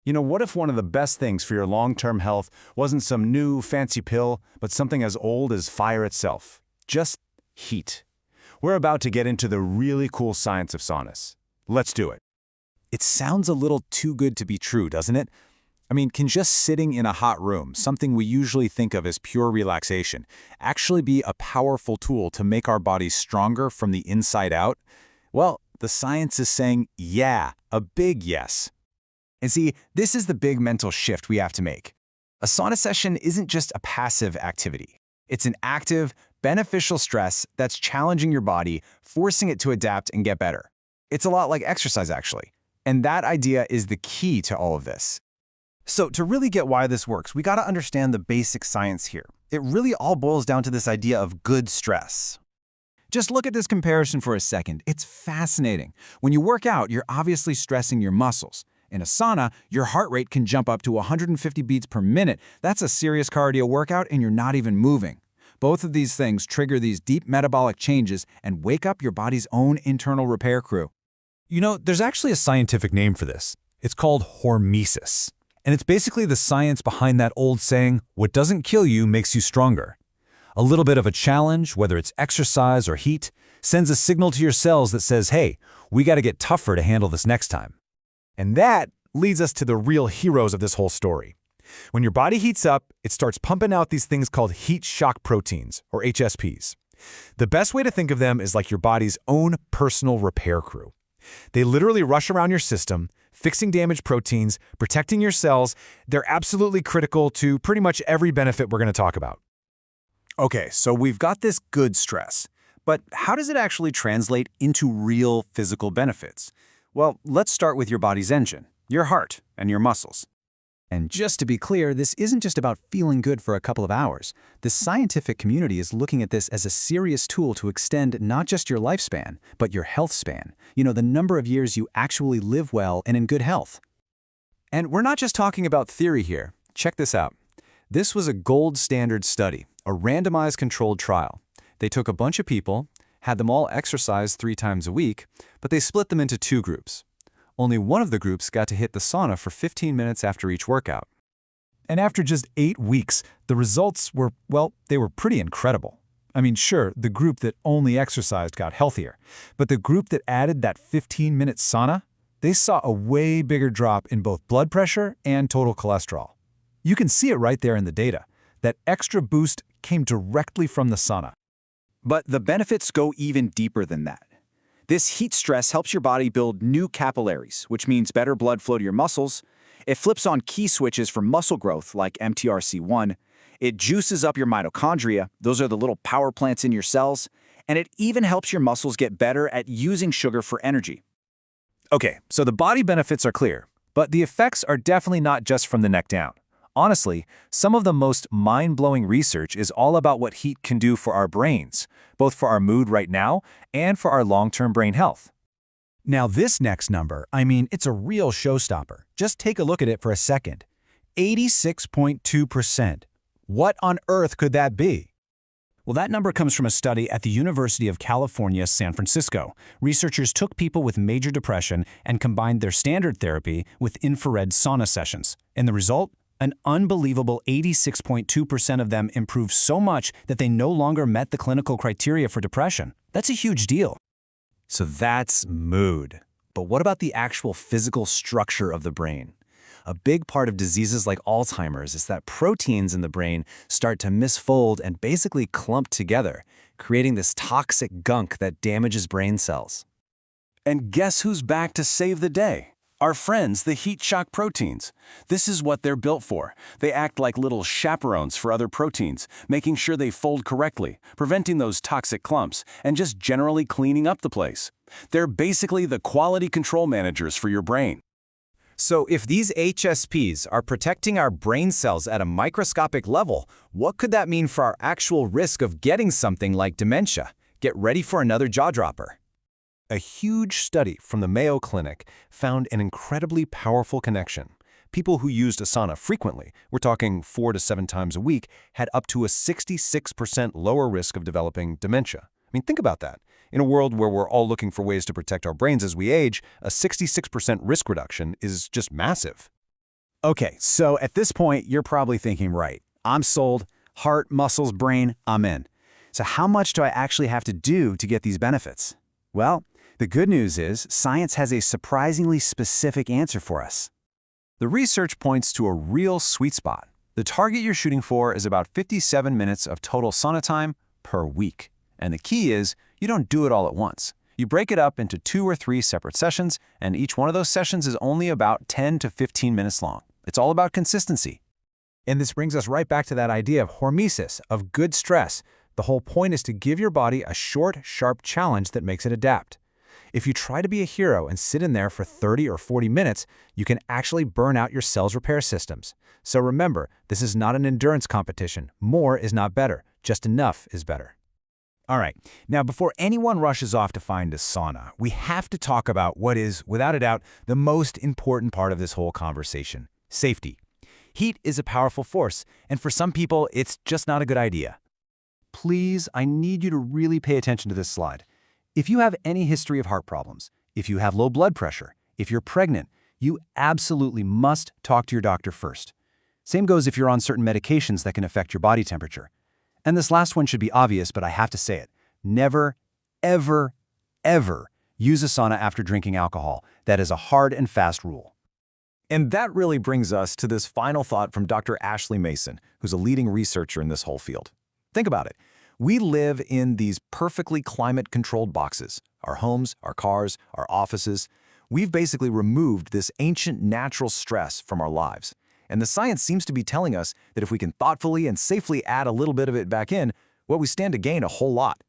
What if one of the best things for your long-term health wasn't some new fancy pill, but something as old as fire itself? Just heat. We're about to get into the really cool science of saunas. Let's do it. It sounds a little too good to be true, doesn't it? Can just sitting in a hot room, something we usually think of as pure relaxation, actually be a powerful tool to make our bodies stronger from the inside out? Well, the science is saying, yeah, a big yes. And see, this is the big mental shift we have to make. A sauna session isn't just a passive activity. It's an active, beneficial stress that's challenging your body, forcing it to adapt and get better. It's a lot like exercise, actually. And that idea is the key to all of this. So to really get why this works, we gotta understand the basic science here. It really all boils down to this idea of good stress. Just look at this comparison for a second. It's fascinating. When you work out, you're obviously stressing your muscles. In a sauna, your heart rate can jump up to 150 beats per minute. That's a serious cardio workout and you're not even moving. Both of these things trigger these deep metabolic changes and wake up your body's own internal repair crew. There's actually a scientific name for this. It's called hormesis. And it's basically the science behind that old saying, what doesn't kill you makes you stronger. A little bit of a challenge, whether it's exercise or heat, sends a signal to your cells that says, hey, we got to get tougher to handle this next time. And that leads us to the real heroes of this whole story. When your body heats up, it starts pumping out these things called heat shock proteins, or HSPs. The best way to think of them is like your body's own personal repair crew. They literally rush around your system, fixing damaged proteins, protecting your cells. They're absolutely critical to pretty much every benefit we're going to talk about. Okay, so we've got this good stress, but how does it actually translate into real physical benefits? Well, let's start with your body's engine, your heart and your muscles. And just to be clear, this isn't just about feeling good for a couple of hours. The scientific community is looking at this as a serious tool to extend not just your lifespan, but your health span. The number of years you actually live well and in good health. And we're not just talking about theory here. Check this out. This was a gold standard study, a randomized controlled trial. They took a bunch of people, had them all exercise 3 times a week, but they split them into 2 groups. Only one of the groups got to hit the sauna for 15 minutes after each workout. And after just 8 weeks, the results were, well, they were pretty incredible. Sure, the group that only exercised got healthier, but the group that added that 15-minute sauna, they saw a way bigger drop in both blood pressure and total cholesterol. You can see it right there in the data. That extra boost came directly from the sauna. But the benefits go even deeper than that. This heat stress helps your body build new capillaries, which means better blood flow to your muscles. It flips on key switches for muscle growth, like mTRC1. It juices up your mitochondria. Those are the little power plants in your cells. And it even helps your muscles get better at using sugar for energy. Okay, so the body benefits are clear, but the effects are definitely not just from the neck down. Honestly, some of the most mind-blowing research is all about what heat can do for our brains, both for our mood right now and for our long-term brain health. Now this next number, it's a real showstopper. Just take a look at it for a second. 86.2%. What on earth could that be? Well, that number comes from a study at the University of California, San Francisco. Researchers took people with major depression and combined their standard therapy with infrared sauna sessions. And the result? An unbelievable 86.2% of them improved so much that they no longer met the clinical criteria for depression. That's a huge deal. So that's mood. But what about the actual physical structure of the brain? A big part of diseases like Alzheimer's is that proteins in the brain start to misfold and basically clump together, creating this toxic gunk that damages brain cells. And guess who's back to save the day? Our friends, the heat shock proteins. This is what they're built for. They act like little chaperones for other proteins, making sure they fold correctly, preventing those toxic clumps, and just generally cleaning up the place. They're basically the quality control managers for your brain. So if these HSPs are protecting our brain cells at a microscopic level, what could that mean for our actual risk of getting something like dementia? Get ready for another jaw-dropper. A huge study from the Mayo Clinic found an incredibly powerful connection. People who used a sauna frequently, we're talking 4 to 7 times a week, had up to a 66% lower risk of developing dementia. Think about that. In a world where we're all looking for ways to protect our brains as we age, a 66% risk reduction is just massive. Okay, so at this point, you're probably thinking, right, I'm sold, heart, muscles, brain, I'm in. So how much do I actually have to do to get these benefits? Well, the good news is science has a surprisingly specific answer for us. The research points to a real sweet spot. The target you're shooting for is about 57 minutes of total sauna time per week. And the key is, you don't do it all at once. You break it up into 2 or 3 separate sessions, and each one of those sessions is only about 10 to 15 minutes long. It's all about consistency. And this brings us right back to that idea of hormesis, of good stress. The whole point is to give your body a short, sharp challenge that makes it adapt. If you try to be a hero and sit in there for 30 or 40 minutes, you can actually burn out your cell's repair systems. So remember, this is not an endurance competition. More is not better. Just enough is better. All right, now before anyone rushes off to find a sauna, we have to talk about what is, without a doubt, the most important part of this whole conversation: safety. Heat is a powerful force, and for some people, it's just not a good idea. Please, I need you to really pay attention to this slide. If you have any history of heart problems, if you have low blood pressure, if you're pregnant, you absolutely must talk to your doctor first. Same goes if you're on certain medications that can affect your body temperature. And this last one should be obvious, but I have to say it. Never, ever, ever use a sauna after drinking alcohol. That is a hard and fast rule. And that really brings us to this final thought from Dr. Ashley Mason, who's a leading researcher in this whole field. Think about it. We live in these perfectly climate-controlled boxes. Our homes, our cars, our offices. We've basically removed this ancient natural stress from our lives. And the science seems to be telling us that if we can thoughtfully and safely add a little bit of it back in, well, we stand to gain a whole lot.